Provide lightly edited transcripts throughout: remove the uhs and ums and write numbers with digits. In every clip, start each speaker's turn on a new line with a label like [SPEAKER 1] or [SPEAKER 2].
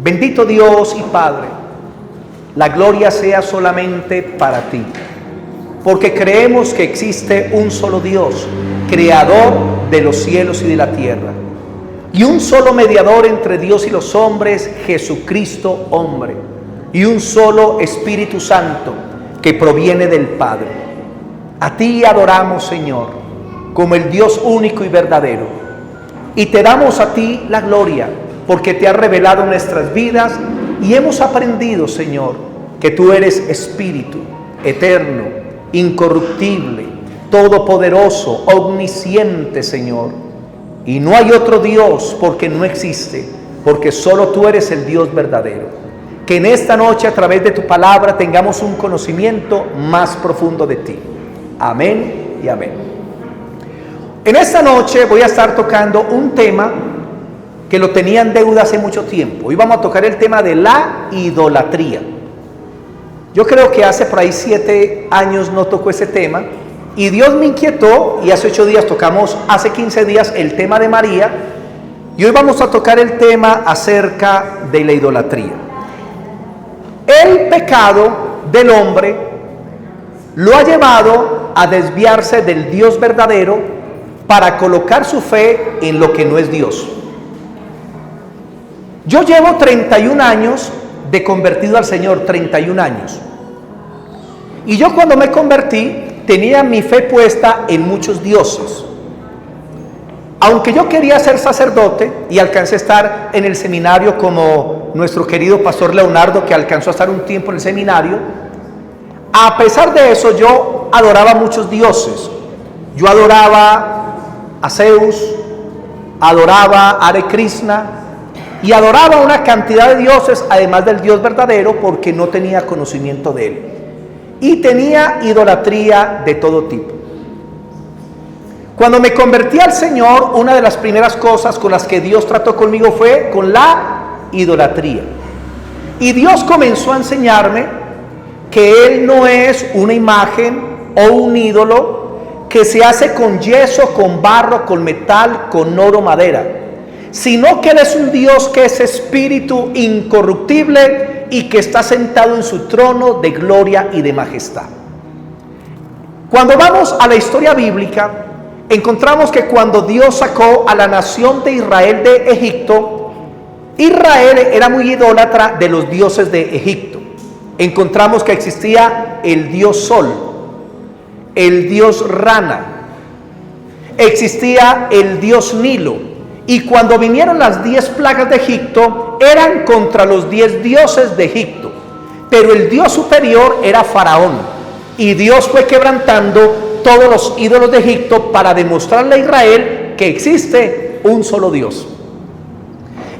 [SPEAKER 1] Bendito Dios y Padre, la gloria sea solamente para ti, porque creemos que existe un solo Dios, creador de los cielos y de la tierra, y un solo mediador entre Dios y los hombres, Jesucristo hombre, y un solo Espíritu Santo que proviene del Padre. A ti adoramos, Señor, como el Dios único y verdadero, y te damos a ti la gloria, porque te has revelado en nuestras vidas y hemos aprendido, Señor, que tú eres Espíritu eterno, incorruptible, todopoderoso, omnisciente, Señor. Y no hay otro Dios, porque no existe, porque solo tú eres el Dios verdadero. Que en esta noche, a través de tu palabra, tengamos un conocimiento más profundo de ti. Amén y amén. En esta noche voy a estar tocando un tema que lo tenía en deuda hace mucho tiempo. Hoy vamos a tocar el tema de la idolatría. Yo creo que hace por ahí 7 años no tocó ese tema, y Dios me inquietó, y hace 8 días tocamos, hace 15 días, el tema de María, y hoy vamos a tocar el tema acerca de la idolatría. El pecado del hombre lo ha llevado a desviarse del Dios verdadero para colocar su fe en lo que no es Dios. Yo llevo 31 años de convertido al Señor, 31 años. Y yo cuando me convertí tenía mi fe puesta en muchos dioses. Aunque yo quería ser sacerdote y alcancé a estar en el seminario como nuestro querido pastor Leonardo, que alcanzó a estar un tiempo en el seminario, a pesar de eso yo adoraba muchos dioses. Yo adoraba a Zeus, adoraba a Hare Krishna y adoraba una cantidad de dioses, además del Dios verdadero, porque no tenía conocimiento de él. Y tenía idolatría de todo tipo. Cuando me convertí al Señor, una de las primeras cosas con las que Dios trató conmigo fue con la idolatría. Y Dios comenzó a enseñarme que Él no es una imagen o un ídolo que se hace con yeso, con barro, con metal, con oro, madera, sino que Él es un Dios que es espíritu incorruptible y que está sentado en su trono de gloria y de majestad. Cuando vamos a la historia bíblica, encontramos que cuando Dios sacó a la nación de Israel de Egipto, Israel era muy idólatra de los dioses de Egipto. Encontramos que existía el dios Sol, el dios Rana, existía el dios Nilo. Y cuando vinieron las 10 plagas de Egipto, eran contra los 10 dioses de Egipto. Pero el dios superior era Faraón. Y Dios fue quebrantando todos los ídolos de Egipto para demostrarle a Israel que existe un solo Dios.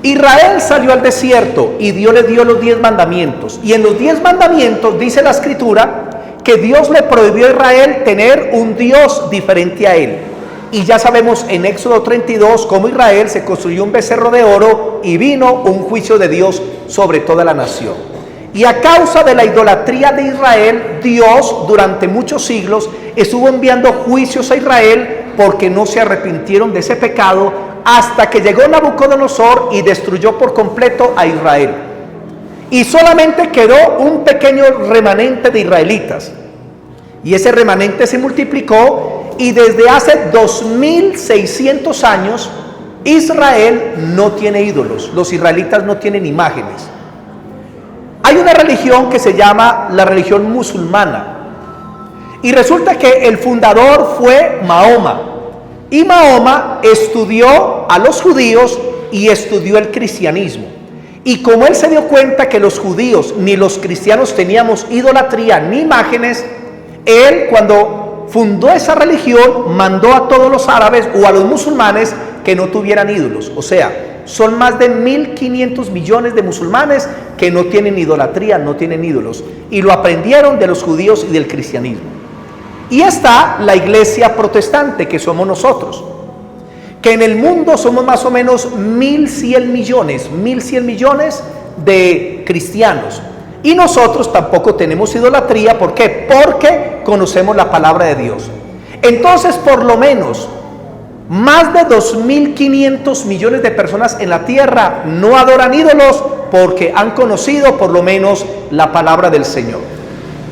[SPEAKER 1] Israel salió al desierto y Dios le dio los 10 mandamientos. Y en los 10 mandamientos dice la escritura que Dios le prohibió a Israel tener un Dios diferente a él. Y ya sabemos en Éxodo 32 cómo Israel se construyó un becerro de oro y vino un juicio de Dios sobre toda la nación. Y a causa de la idolatría de Israel, Dios durante muchos siglos estuvo enviando juicios a Israel porque no se arrepintieron de ese pecado, hasta que llegó Nabucodonosor y destruyó por completo a Israel. Y solamente quedó un pequeño remanente de israelitas. Y ese remanente se multiplicó, y desde hace 2600 años Israel no tiene ídolos. Los israelitas no tienen imágenes. Hay una religión que se llama la religión musulmana, y resulta que el fundador fue Mahoma, y Mahoma estudió a los judíos y estudió el cristianismo. Y como él se dio cuenta que los judíos ni los cristianos teníamos idolatría ni imágenes, él, cuando fundó esa religión, mandó a todos los árabes o a los musulmanes que no tuvieran ídolos. O sea, son más de 1.500 millones de musulmanes que no tienen idolatría, no tienen ídolos, y lo aprendieron de los judíos y del cristianismo. Y está la iglesia protestante, que somos nosotros, que en el mundo somos más o menos 1.100 millones de cristianos. Y nosotros tampoco tenemos idolatría. ¿Por qué? Porque conocemos la palabra de Dios. Entonces, por lo menos, más de 2.500 millones de personas en la tierra no adoran ídolos, porque han conocido por lo menos la palabra del Señor.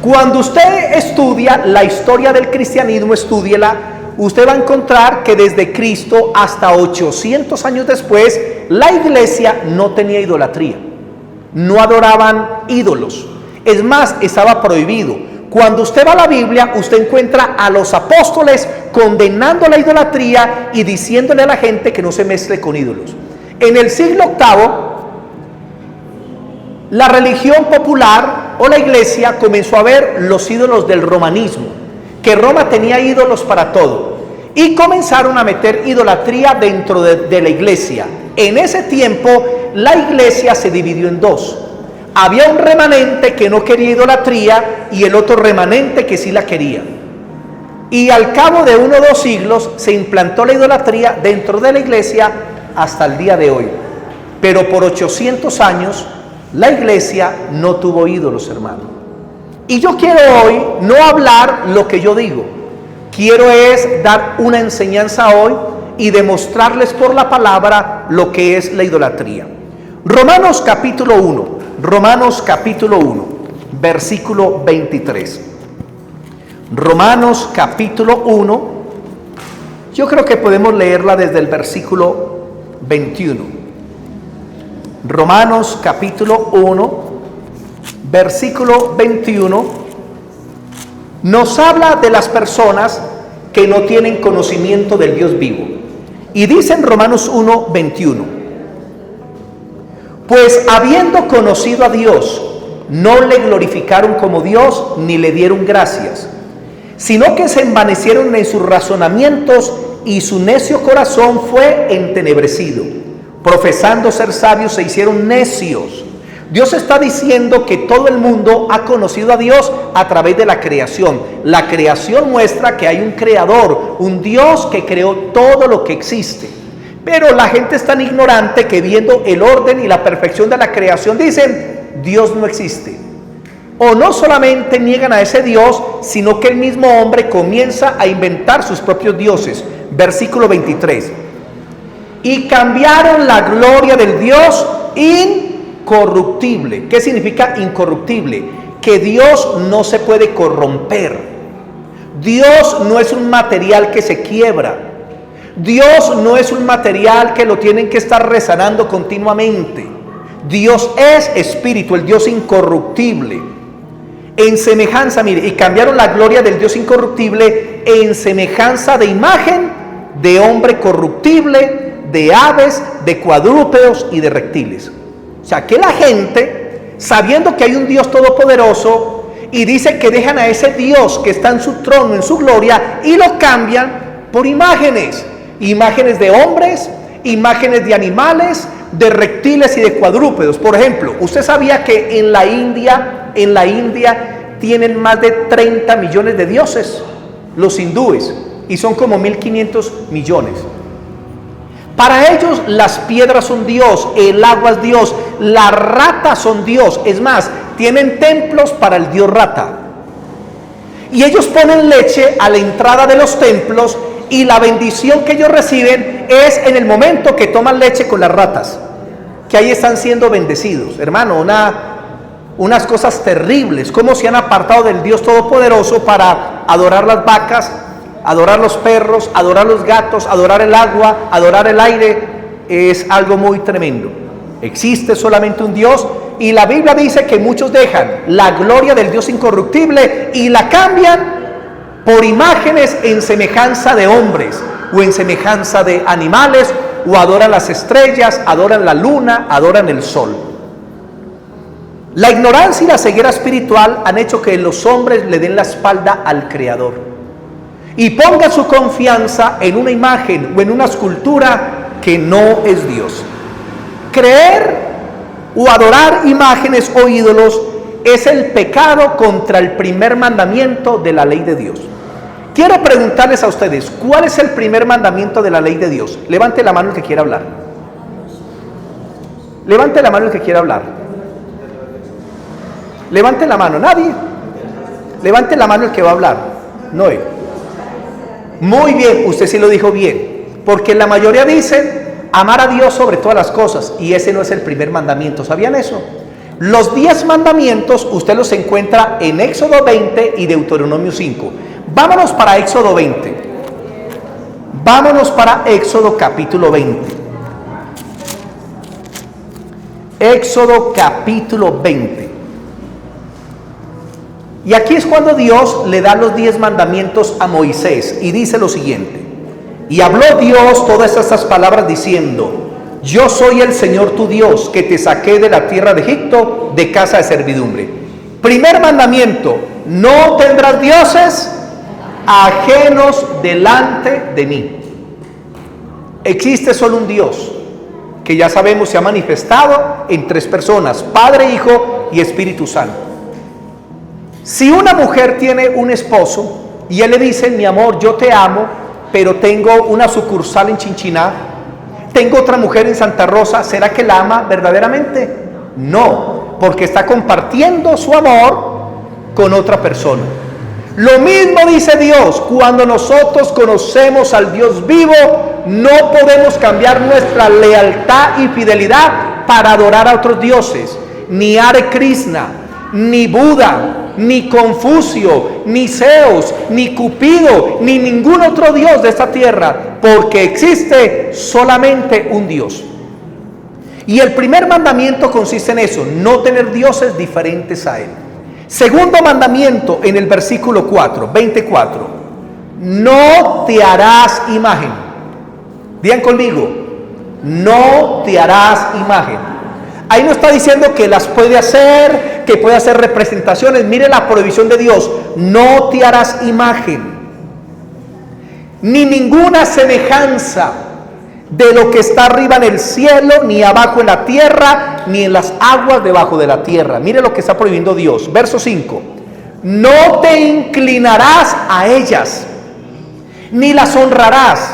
[SPEAKER 1] Cuando usted estudia la historia del cristianismo, estúdiela, usted va a encontrar que desde Cristo hasta 800 años después, la iglesia no tenía idolatría. No adoraban ídolos. Es más, estaba prohibido. Cuando usted va a la Biblia, usted encuentra a los apóstoles condenando la idolatría y diciéndole a la gente que no se mezcle con ídolos. En el siglo VIII, la religión popular o la iglesia comenzó a ver los ídolos del romanismo, que Roma tenía ídolos para todo, y comenzaron a meter idolatría dentro de la iglesia. En ese tiempo, la iglesia se dividió en dos. Había un remanente que no quería idolatría y el otro remanente que sí la quería. Y al cabo de 1 o 2 siglos se implantó la idolatría dentro de la iglesia hasta el día de hoy. Pero por 800 años la iglesia no tuvo ídolos, hermano. Y yo quiero hoy no hablar lo que yo digo. Quiero es dar una enseñanza hoy y demostrarles por la palabra lo que es la idolatría. Romanos capítulo 1. Romanos capítulo 1, versículo 23. Romanos capítulo 1, yo creo que podemos leerla desde el versículo 21. Romanos capítulo 1, versículo 21, nos habla de las personas que no tienen conocimiento del Dios vivo. Y dice en Romanos 1, 21. Pues habiendo conocido a Dios, no le glorificaron como Dios, ni le dieron gracias, sino que se envanecieron en sus razonamientos, y su necio corazón fue entenebrecido. Profesando ser sabios, se hicieron necios. Dios está diciendo que todo el mundo ha conocido a Dios a través de la creación. La creación muestra que hay un creador, un Dios que creó todo lo que existe. Pero la gente es tan ignorante que viendo el orden y la perfección de la creación dicen, Dios no existe. O no solamente niegan a ese Dios, sino que el mismo hombre comienza a inventar sus propios dioses. Versículo 23. Y cambiaron la gloria del Dios incorruptible. ¿Qué significa incorruptible? Que Dios no se puede corromper. Dios no es un material que se quiebra. Dios no es un material que lo tienen que estar rezanando continuamente. Dios es espíritu, el Dios incorruptible. En semejanza, mire, y cambiaron la gloria del Dios incorruptible en semejanza de imagen de hombre corruptible, de aves, de cuadrúpedos y de reptiles. O sea, que la gente, sabiendo que hay un Dios todopoderoso, y dice que dejan a ese Dios que está en su trono, en su gloria, y lo cambian por imágenes. Imágenes de hombres, imágenes de animales, de reptiles y de cuadrúpedos. Por ejemplo, usted sabía que en la India tienen más de 30 millones de dioses, los hindúes, y son como 1.500 millones. Para ellos las piedras son Dios, el agua es Dios, las ratas son Dios. Es más, tienen templos para el dios rata. Y ellos ponen leche a la entrada de los templos, y la bendición que ellos reciben es en el momento que toman leche con las ratas, que ahí están siendo bendecidos. Hermano, unas cosas terribles, cómo se han apartado del Dios Todopoderoso para adorar las vacas, adorar los perros, adorar los gatos, adorar el agua, adorar el aire. Es algo muy tremendo. Existe solamente un Dios, y la Biblia dice que muchos dejan la gloria del Dios incorruptible y la cambian por imágenes en semejanza de hombres o en semejanza de animales, o adoran las estrellas, adoran la luna, adoran el sol. La ignorancia y la ceguera espiritual han hecho que los hombres le den la espalda al Creador y pongan su confianza en una imagen o en una escultura que no es Dios. Creer o adorar imágenes o ídolos es el pecado contra el primer mandamiento de la ley de Dios. Quiero preguntarles a ustedes, ¿cuál es el primer mandamiento de la ley de Dios? Levante la mano el que quiera hablar. Levante la mano el que quiera hablar. Levante la mano, nadie. Levante la mano el que va a hablar. Noé. Muy bien, usted sí lo dijo bien. Porque la mayoría dicen amar a Dios sobre todas las cosas, y ese no es el primer mandamiento. ¿Sabían eso? Los 10 mandamientos usted los encuentra en Éxodo 20 y Deuteronomio 5. Vámonos para Éxodo 20. Vámonos para Éxodo capítulo 20. Éxodo capítulo 20. Y aquí es cuando Dios le da los 10 mandamientos a Moisés y dice lo siguiente: y habló Dios todas estas palabras diciendo: yo soy el Señor tu Dios, que te saqué de la tierra de Egipto, de casa de servidumbre. Primer mandamiento: no tendrás dioses ajenos delante de mí. Existe solo un Dios, que ya sabemos se ha manifestado en 3 personas: Padre, Hijo y Espíritu Santo. Si una mujer tiene un esposo y él le dice: mi amor, yo te amo, pero tengo una sucursal en Chinchiná, tengo otra mujer en Santa Rosa, ¿será que la ama verdaderamente? No, porque está compartiendo su amor con otra persona. Lo mismo dice Dios: cuando nosotros conocemos al Dios vivo, no podemos cambiar nuestra lealtad y fidelidad para adorar a otros dioses, ni Hare Krishna, ni Buda, ni Confucio, ni Zeus, ni Cupido, ni ningún otro dios de esta tierra, porque existe solamente un Dios. Y el primer mandamiento consiste en eso: no tener dioses diferentes a él. Segundo mandamiento, en el versículo 24: no te harás imagen. Digan conmigo: no te harás imagen. Ahí no está diciendo que las puede hacer, que puede hacer representaciones. Mire la prohibición de Dios: no te harás imagen, ni ninguna semejanza de lo que está arriba en el cielo, ni abajo en la tierra, ni en las aguas debajo de la tierra. Mire lo que está prohibiendo Dios. Verso 5: no te inclinarás a ellas, ni las honrarás,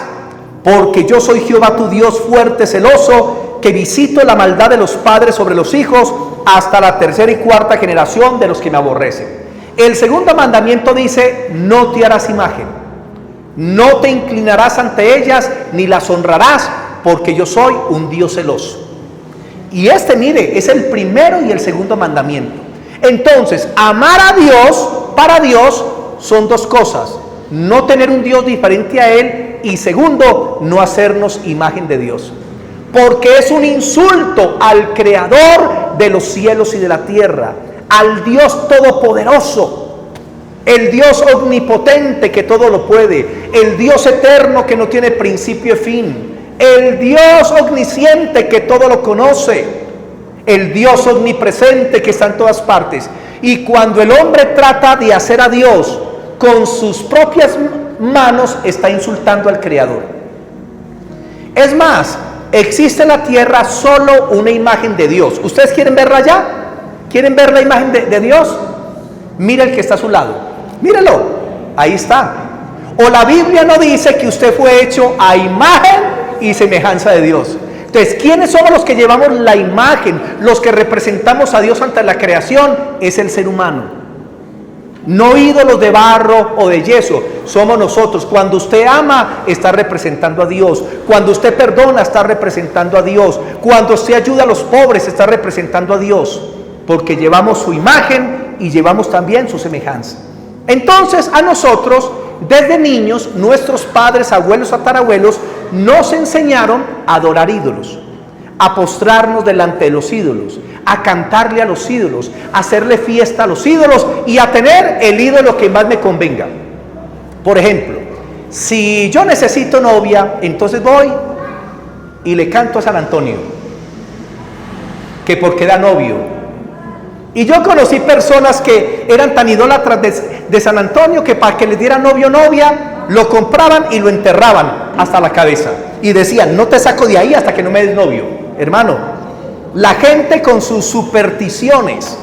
[SPEAKER 1] porque yo soy Jehová tu Dios fuerte, celoso, que visito la maldad de los padres sobre los hijos hasta la 3ª y 4ª generación de los que me aborrecen. El segundo mandamiento dice: no te harás imagen, no te inclinarás ante ellas, ni las honrarás, porque yo soy un Dios celoso. Y mire, es el primero y el segundo mandamiento. Entonces, amar a Dios, para Dios, son 2 cosas: no tener un Dios diferente a Él, y segundo, no hacernos imagen de Dios. Porque es un insulto al Creador de los cielos y de la tierra, al Dios todopoderoso, el Dios omnipotente que todo lo puede, el Dios eterno que no tiene principio y fin, el Dios omnisciente que todo lo conoce, el Dios omnipresente que está en todas partes. Y cuando el hombre trata de hacer a Dios con sus propias manos, está insultando al Creador. Es más, existe en la tierra solo una imagen de Dios. ¿Ustedes quieren verla ya? ¿Quieren ver la imagen de Dios? Mira el que está a su lado. Míralo. Ahí está. O la Biblia no dice que usted fue hecho a imagen y semejanza de Dios. Entonces, ¿quiénes somos los que llevamos la imagen? Los que representamos a Dios ante la creación es el ser humano. No ídolos de barro o de yeso, somos nosotros. Cuando usted ama, está representando a Dios. Cuando usted perdona, está representando a Dios. Cuando usted ayuda a los pobres, está representando a Dios, porque llevamos su imagen y llevamos también su semejanza. Entonces, a nosotros, desde niños, nuestros padres, abuelos, tatarabuelos, nos enseñaron a adorar ídolos, a postrarnos delante de los ídolos, a cantarle a los ídolos, a hacerle fiesta a los ídolos y a tener el ídolo que más me convenga. Por ejemplo, si yo necesito novia, entonces voy y le canto a San Antonio, que porque da novio. Y yo conocí personas que eran tan idólatras de San Antonio que para que les diera novio o novia, lo compraban y lo enterraban hasta la cabeza. Y decían: no te saco de ahí hasta que no me des novio. Hermano, la gente con sus supersticiones.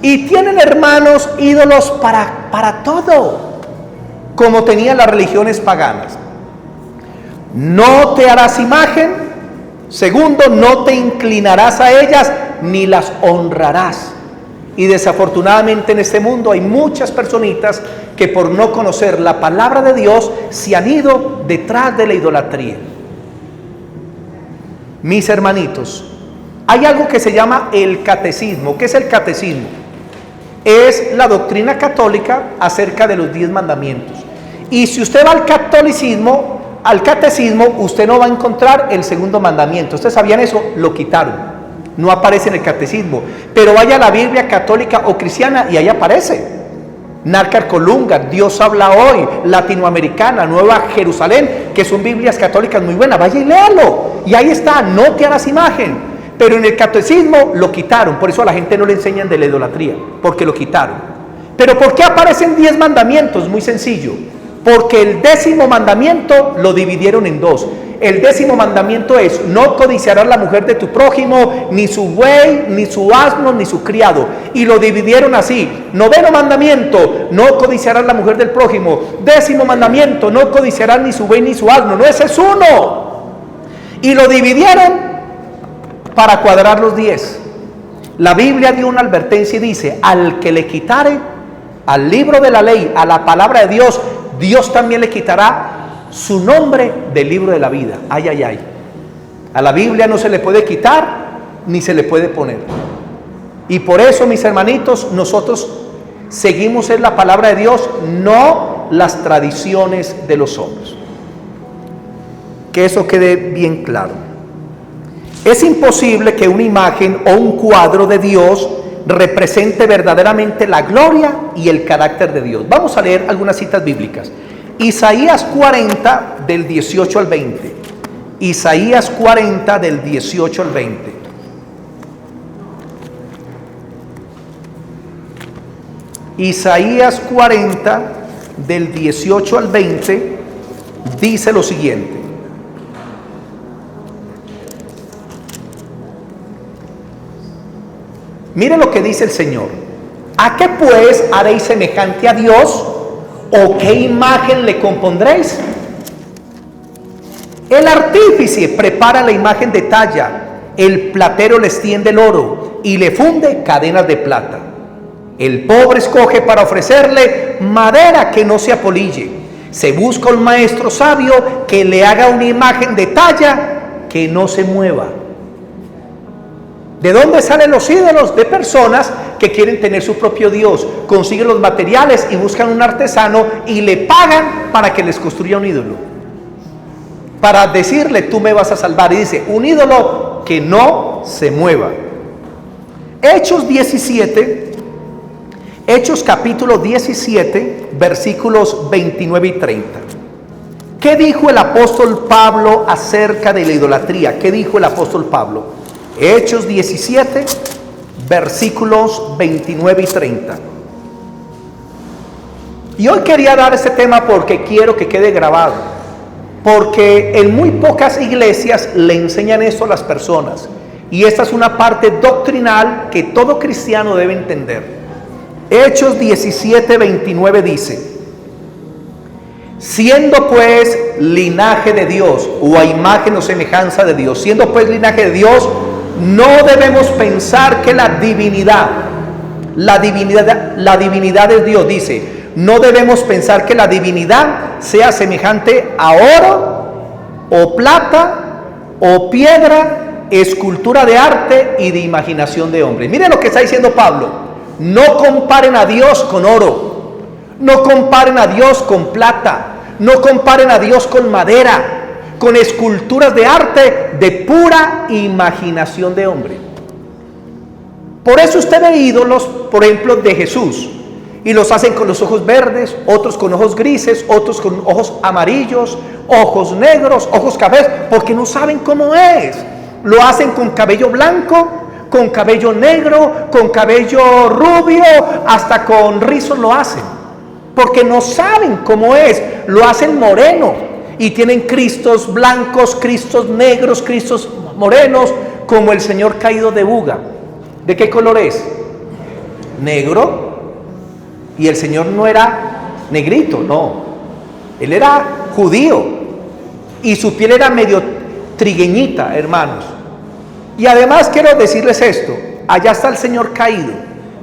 [SPEAKER 1] Y tienen, hermanos, ídolos para todo, como tenían las religiones paganas. No te harás imagen. Segundo, no te inclinarás a ellas ni las honrarás. Y desafortunadamente en este mundo hay muchas personitas que por no conocer la palabra de Dios se han ido detrás de la idolatría. Mis hermanitos, hay algo que se llama el catecismo. ¿Qué es el catecismo? Es la doctrina católica acerca de los 10 mandamientos. Y si usted va al catecismo, usted no va a encontrar el segundo mandamiento. ¿Ustedes sabían eso? Lo quitaron. No aparece en el catecismo. Pero vaya a la Biblia católica o cristiana y ahí aparece. Nácar Colunga, Dios habla hoy, latinoamericana, Nueva Jerusalén, que son Biblias católicas muy buenas. Vaya y léalo. Y ahí está, no te hagas imagen. Pero en el catecismo lo quitaron. Por eso a la gente no le enseñan de la idolatría, porque lo quitaron. Pero ¿por qué aparecen 10 mandamientos? Muy sencillo. Porque el 10º mandamiento lo dividieron en 2. El 10º mandamiento es: no codiciarás la mujer de tu prójimo, ni su buey, ni su asno, ni su criado. Y lo dividieron así. 9º mandamiento: no codiciarás la mujer del prójimo. 10º mandamiento: no codiciarás ni su buey, ni su asno. No, ese es uno. Y lo dividieron para cuadrar los 10. La Biblia dio una advertencia y dice: al que le quitare al libro de la ley, a la palabra de Dios, Dios también le quitará su nombre del libro de la vida. Ay, ay, ay. A la Biblia no se le puede quitar ni se le puede poner. Y por eso, mis hermanitos, nosotros seguimos en la palabra de Dios, no las tradiciones de los hombres. Que eso quede bien claro. Es imposible que una imagen o un cuadro de Dios represente verdaderamente la gloria y el carácter de Dios. Vamos a leer algunas citas bíblicas. Isaías 40 del 18 al 20. Isaías 40 del 18 al 20. Isaías 40 del 18 al 20 dice lo siguiente: mire lo que dice el Señor. ¿A qué pues haréis semejante a Dios? ¿O qué imagen le compondréis? El artífice prepara la imagen de talla, el platero le extiende el oro y le funde cadenas de plata. El pobre escoge para ofrecerle madera que no se apolille. Se busca un maestro sabio que le haga una imagen de talla que no se mueva. ¿De dónde salen los ídolos? De personas que quieren tener su propio Dios. Consiguen los materiales y buscan un artesano y le pagan para que les construya un ídolo. Para decirle: tú me vas a salvar. Y dice: un ídolo que no se mueva. Hechos 17, Hechos capítulo 17, versículos 29 y 30. ¿Qué dijo el apóstol Pablo acerca de la idolatría? ¿Qué dijo el apóstol Pablo? Hechos 17, versículos 29 y 30. Y hoy quería dar este tema porque quiero que quede grabado, porque en muy pocas iglesias le enseñan esto a las personas, y esta es una parte doctrinal que todo cristiano debe entender. Hechos 17, 29 dice: siendo pues linaje de Dios, o a imagen o semejanza de Dios, siendo pues linaje de Dios, no debemos pensar que la divinidad es Dios. Dice: no debemos pensar que la divinidad sea semejante a oro o plata o piedra, escultura de arte y de imaginación de hombre. Miren lo que está diciendo Pablo: no comparen a Dios con oro, no comparen a Dios con plata, no comparen a Dios con madera, con esculturas de arte de pura imaginación de hombre. Por eso usted ve ídolos, por ejemplo, de Jesús, y los hacen con los ojos verdes, otros con ojos grises, otros con ojos amarillos, ojos negros, ojos cafés, porque no saben cómo es. Lo hacen con cabello blanco, con cabello negro, con cabello rubio, hasta con rizos lo hacen, porque no saben cómo es. Lo hacen moreno, y tienen cristos blancos, cristos negros, cristos morenos, como el Señor caído de Buga. ¿De qué color es? Negro. Y el Señor no era negrito, no. Él era judío. Y su piel era medio trigueñita, hermanos. Y además quiero decirles esto: allá está el Señor caído,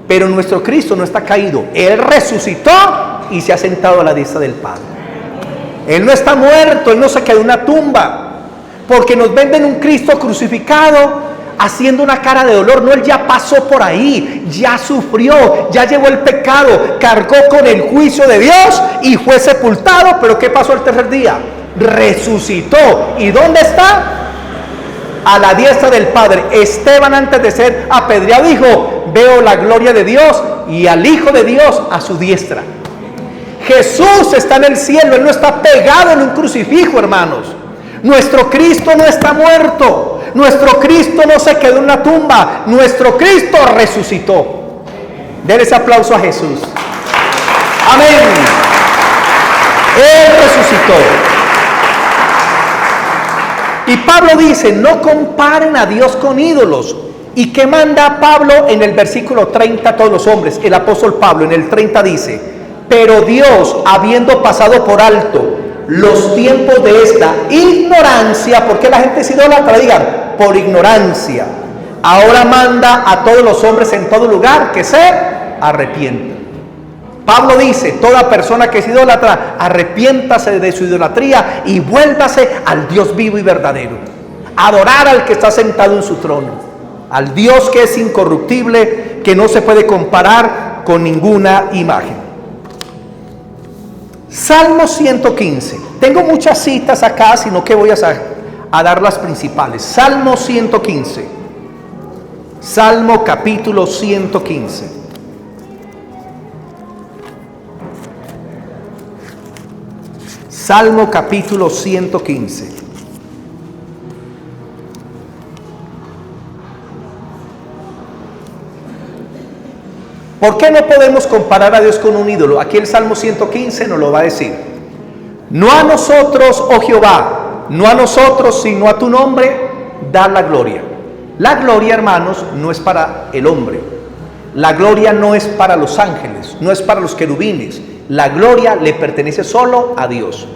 [SPEAKER 1] pero nuestro Cristo no está caído. Él resucitó y se ha sentado a la diestra del Padre. Él no está muerto, Él no se quedó en una tumba. porque nos venden un Cristo crucificado haciendo una cara de dolor. No, Él ya pasó por ahí, ya sufrió, ya llevó el pecado, cargó con el juicio de Dios y fue sepultado. Pero ¿qué pasó el tercer día? Resucitó. ¿Y dónde está? A la diestra del Padre. Esteban, antes de ser apedreado, dijo: veo la gloria de Dios y al Hijo de Dios a su diestra. Jesús está en el cielo, Él no está pegado en un crucifijo, hermanos. Nuestro Cristo no está muerto, nuestro Cristo no se quedó en una tumba, nuestro Cristo resucitó. Den ese aplauso a Jesús. Amén. Él resucitó. Y Pablo dice: no comparen a Dios con ídolos. ¿Y qué manda Pablo en el versículo 30 a todos los hombres? El apóstol Pablo en el 30 dice: pero Dios, habiendo pasado por alto los tiempos de esta ignorancia, ¿por qué la gente es idólatra? Digan, por ignorancia, ahora manda a todos los hombres en todo lugar que se arrepientan. Pablo dice: toda persona que es idólatra, arrepiéntase de su idolatría y vuélvase al Dios vivo y verdadero. Adorar al que está sentado en su trono, al Dios que es incorruptible, que no se puede comparar con ninguna imagen. Salmo 115. Tengo muchas citas acá, sino que voy a dar las principales. Salmo 115. Salmo capítulo 115. Salmo capítulo 115. ¿Por qué no podemos comparar a Dios con un ídolo? Aquí el Salmo 115 nos lo va a decir. No a nosotros, oh Jehová, no a nosotros, sino a tu nombre, da la gloria. La gloria, hermanos, no es para el hombre. La gloria no es para los ángeles, no es para los querubines. La gloria le pertenece solo a Dios.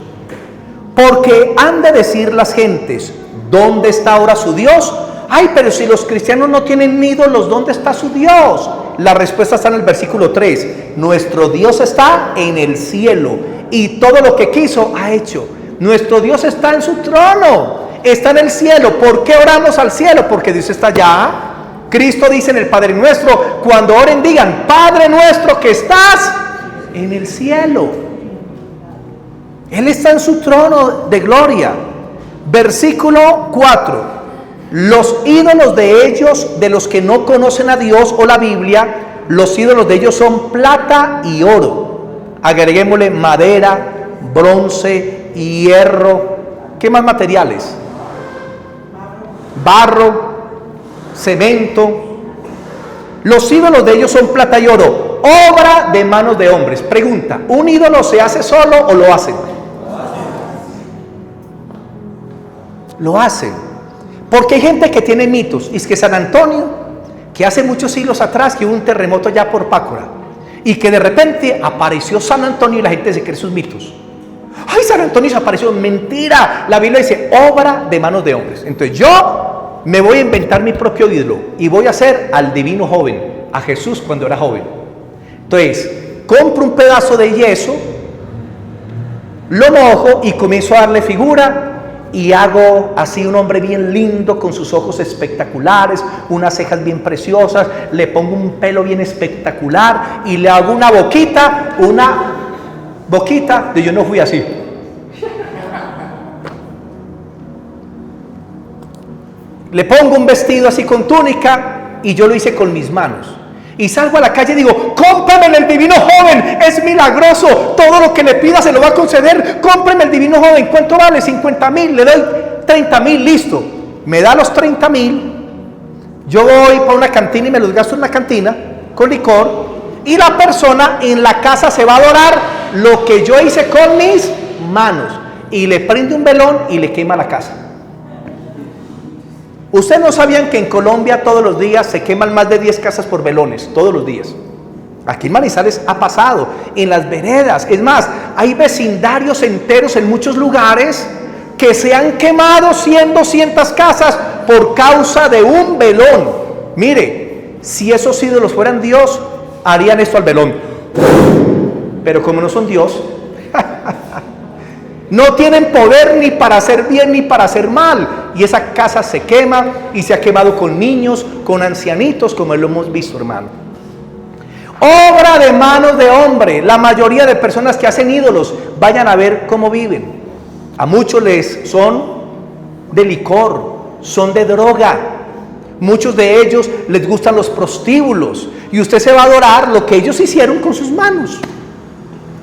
[SPEAKER 1] Porque han de decir las gentes: ¿dónde está ahora su Dios? Ay, pero si los cristianos no tienen ídolos, ¿dónde está su Dios? La respuesta está en el versículo 3. Nuestro Dios está en el cielo y todo lo que quiso ha hecho. Nuestro Dios está en su trono, está en el cielo. ¿Por qué oramos al cielo? Porque Dios está allá. Cristo dice en el Padre Nuestro: cuando oren digan: Padre nuestro que estás en el cielo. Él está en su trono de gloria. Versículo 4. Los ídolos de ellos, de los que no conocen a Dios o la Biblia, los ídolos de ellos son plata y oro. Agreguémosle madera, bronce, hierro. ¿Qué más materiales? Barro, cemento. Los ídolos de ellos son plata y oro, obra de manos de hombres. Pregunta: ¿un ídolo se hace solo o lo hacen? Lo hacen. Porque hay gente que tiene mitos. Y es que San Antonio, que hace muchos siglos atrás que hubo un terremoto ya por Pácora, y que de repente apareció San Antonio y la gente se cree sus mitos. Ay, San Antonio se apareció. Mentira. La Biblia dice: obra de manos de hombres. Entonces yo me voy a inventar mi propio ídolo y voy a hacer al divino joven, a Jesús cuando era joven. Entonces compro un pedazo de yeso, lo mojo y comienzo a darle figura. Y hago así un hombre bien lindo, con sus ojos espectaculares, unas cejas bien preciosas, le pongo un pelo bien espectacular y le hago una boquita de yo no fui así. Le pongo un vestido así con túnica y yo lo hice con mis manos. Y salgo a la calle y digo: cómprame el divino joven, es milagroso, todo lo que le pida se lo va a conceder. Cómprame el divino joven. ¿Cuánto vale? 50,000, le doy 30,000, listo. Me da los 30,000, yo voy para una cantina y me los gasto en una cantina con licor, y la persona en la casa se va a adorar lo que yo hice con mis manos, y le prende un velón y le quema la casa. ¿Ustedes no sabían que en Colombia todos los días se queman más de 10 casas por velones? Todos los días. Aquí en Manizales ha pasado, en las veredas. Es más, hay vecindarios enteros en muchos lugares que se han quemado 100, 200 casas por causa de un velón. Mire, si esos ídolos fueran Dios, harían esto al velón. Pero como no son Dios, No tienen poder ni para hacer bien ni para hacer mal. Y esa casa se quema y se ha quemado con niños, con ancianitos, como lo hemos visto, hermano. Obra de manos de hombre. La mayoría de personas que hacen ídolos, vayan a ver cómo viven. A muchos les son de licor, son de droga. Muchos de ellos les gustan los prostíbulos. Y usted se va a adorar lo que ellos hicieron con sus manos.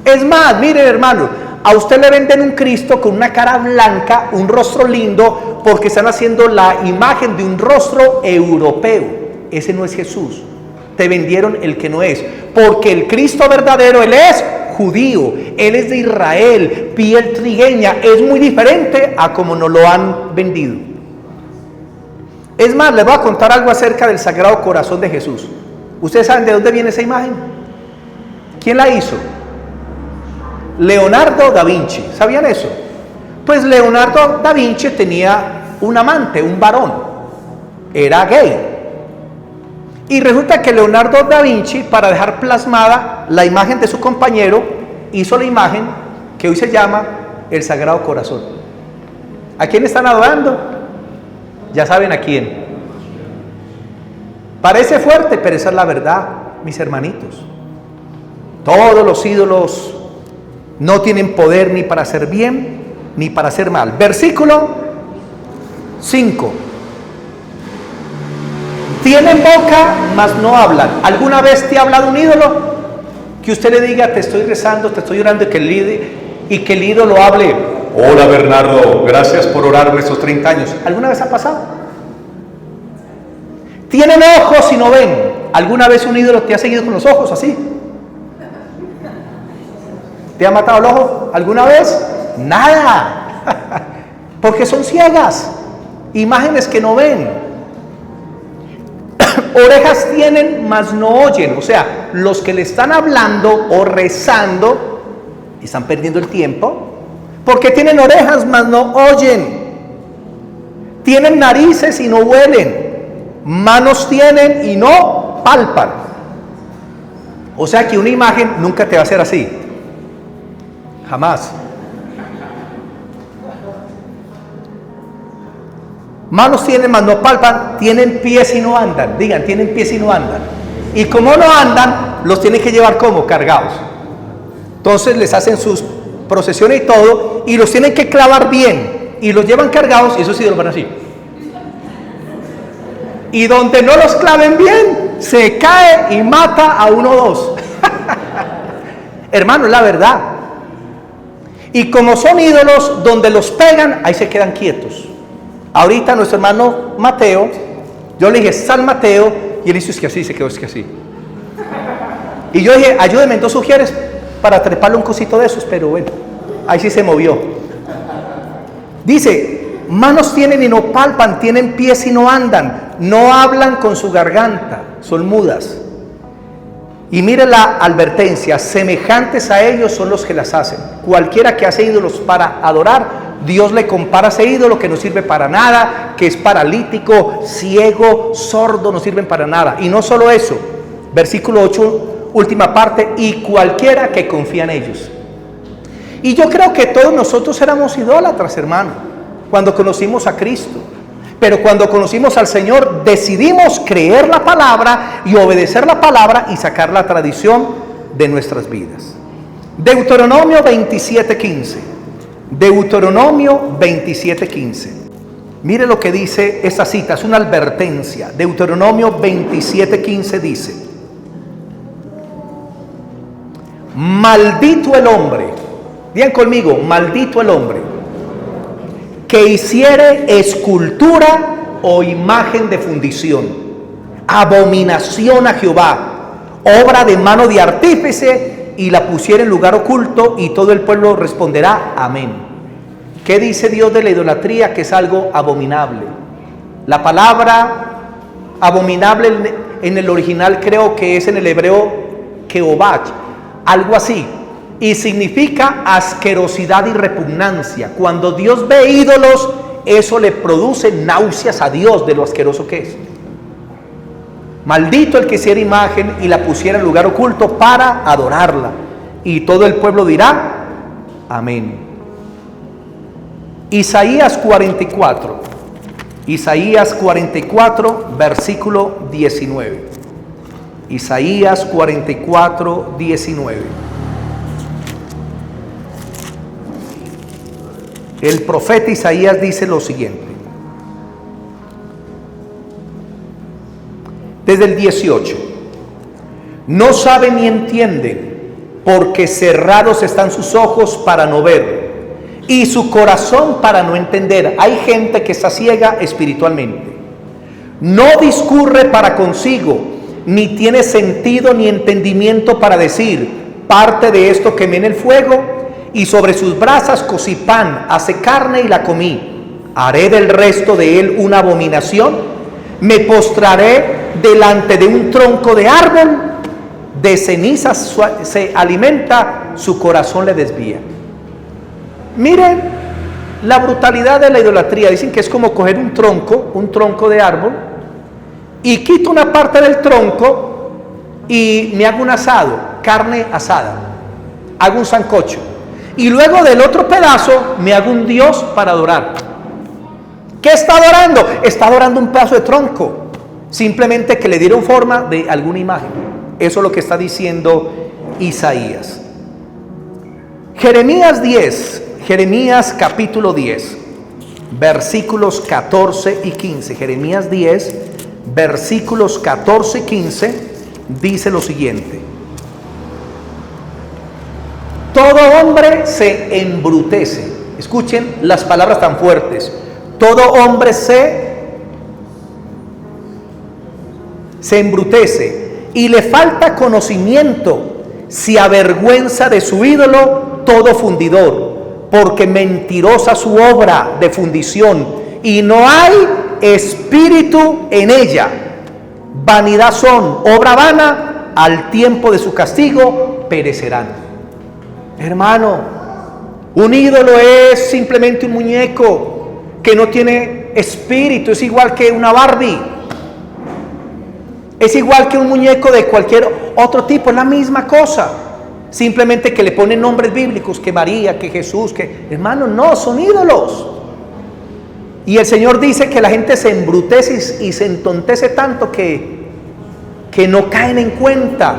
[SPEAKER 1] Es más, miren, hermano, a usted le venden un Cristo con una cara blanca, un rostro lindo, porque están haciendo la imagen de un rostro europeo. Ese no es Jesús. Te vendieron el que no es. Porque el Cristo verdadero, Él es judío, Él es de Israel, piel trigueña. Es muy diferente a como nos lo han vendido. Es más, les voy a contar algo acerca del Sagrado Corazón de Jesús. ¿Ustedes saben de dónde viene esa imagen? ¿Quién la hizo? Leonardo da Vinci. ¿Sabían eso? Pues Leonardo da Vinci tenía un amante, un varón. Era gay. Y resulta que Leonardo da Vinci, para dejar plasmada la imagen de su compañero, hizo la imagen que hoy se llama el Sagrado Corazón. ¿A quién están adorando? Ya saben a quién. Parece fuerte, pero esa es la verdad, mis hermanitos. Todos los ídolos no tienen poder ni para hacer bien ni para hacer mal. Versículo 5. Tienen boca, mas no hablan. ¿Alguna vez te ha hablado un ídolo? Que usted le diga, te estoy rezando, te estoy orando, y que el ídolo hable: hola Bernardo, gracias por orarme estos 30 años. ¿Alguna vez ha pasado? Tienen ojos y no ven. ¿Alguna vez un ídolo te ha seguido con los ojos así? ¿Te ha matado el ojo alguna vez? Nada. Porque son ciegas. Imágenes que no ven. Orejas tienen, mas no oyen. O sea, los que le están hablando o rezando están perdiendo el tiempo, porque tienen orejas, mas no oyen. Tienen narices y no huelen. Manos tienen y no palpan. O sea que una imagen nunca te va a hacer así. Jamás. Manos tienen, mas no palpan. Tienen pies y no andan. Digan, tienen pies y no andan. Y como no andan, los tienen que llevar como cargados. Entonces les hacen sus procesiones y todo, y los tienen que clavar bien, y los llevan cargados, y eso sí los van así. Y donde no los claven bien, se cae y mata a uno o dos. Hermano, es la verdad. Y como son ídolos, donde los pegan, ahí se quedan quietos. Ahorita nuestro hermano Mateo, yo le dije San Mateo, y él hizo es que así, se quedó es que así. Y yo dije, ayúdeme, ¿no sugieres para treparle un cosito de esos? Pero bueno, ahí sí se movió. Dice, manos tienen y no palpan, tienen pies y no andan, no hablan con su garganta, son mudas. Y mire la advertencia, semejantes a ellos son los que las hacen. Cualquiera que hace ídolos para adorar, Dios le compara a ese ídolo que no sirve para nada, que es paralítico, ciego, sordo, no sirven para nada. Y no solo eso, versículo 8, última parte, y cualquiera que confía en ellos. Y yo creo que todos nosotros éramos idólatras, hermano, cuando conocimos a Cristo. Pero cuando conocimos al Señor, decidimos creer la palabra y obedecer la palabra y sacar la tradición de nuestras vidas. Deuteronomio 27:15. Deuteronomio 27:15. Mire lo que dice esta cita, es una advertencia. Deuteronomio 27:15 dice: maldito el hombre, digan conmigo, maldito el hombre, que hiciere escultura o imagen de fundición, abominación a Jehová, obra de mano de artífice, y la pusiera en lugar oculto, y todo el pueblo responderá amén. ¿Qué dice Dios de la idolatría? Que es algo abominable. La palabra abominable en el original creo que es en el hebreo keobach, algo así, y significa asquerosidad y repugnancia. Cuando Dios ve ídolos, eso le produce náuseas a Dios de lo asqueroso que es. Maldito el que hiciera imagen y la pusiera en lugar oculto para adorarla, y todo el pueblo dirá amén. Isaías 44. Isaías 44, versículo 19. Isaías 44, 19. El profeta Isaías dice lo siguiente. Desde el 18. No saben ni entienden, porque cerrados están sus ojos para no ver, y su corazón para no entender. Hay gente que está ciega espiritualmente. No discurre para consigo, ni tiene sentido ni entendimiento para decir, parte de esto quemé en el fuego, y sobre sus brasas cocí pan, hace carne y la comí. Haré del resto de él una abominación, me postraré delante de un tronco de árbol, de cenizas se alimenta, su corazón le desvía. Miren la brutalidad de la idolatría. Dicen que es como coger un tronco de árbol, y quito una parte del tronco y me hago un asado, carne asada, hago un sancocho, y luego del otro pedazo me hago un dios para adorar. ¿Qué está adorando? Está adorando un pedazo de tronco, simplemente que le dieron forma de alguna imagen. Eso es lo que está diciendo Isaías. Jeremías capítulo 10, versículos 14 y 15. Jeremías 10, versículos 14 y 15, dice lo siguiente. Todo hombre se embrutece. Escuchen las palabras tan fuertes. Todo hombre se embrutece y le falta conocimiento, se avergüenza de su ídolo todo fundidor, porque mentirosa su obra de fundición y no hay espíritu en ella. Vanidad son, obra vana, al tiempo de su castigo perecerán. Hermano, un ídolo es simplemente un muñeco que no tiene espíritu. Es igual que una Barbie, es igual que un muñeco de cualquier otro tipo, es la misma cosa, simplemente que le ponen nombres bíblicos, que María, que Jesús, que hermano, no, son ídolos. Y el Señor dice que la gente se embrutece y se entontece tanto que no caen en cuenta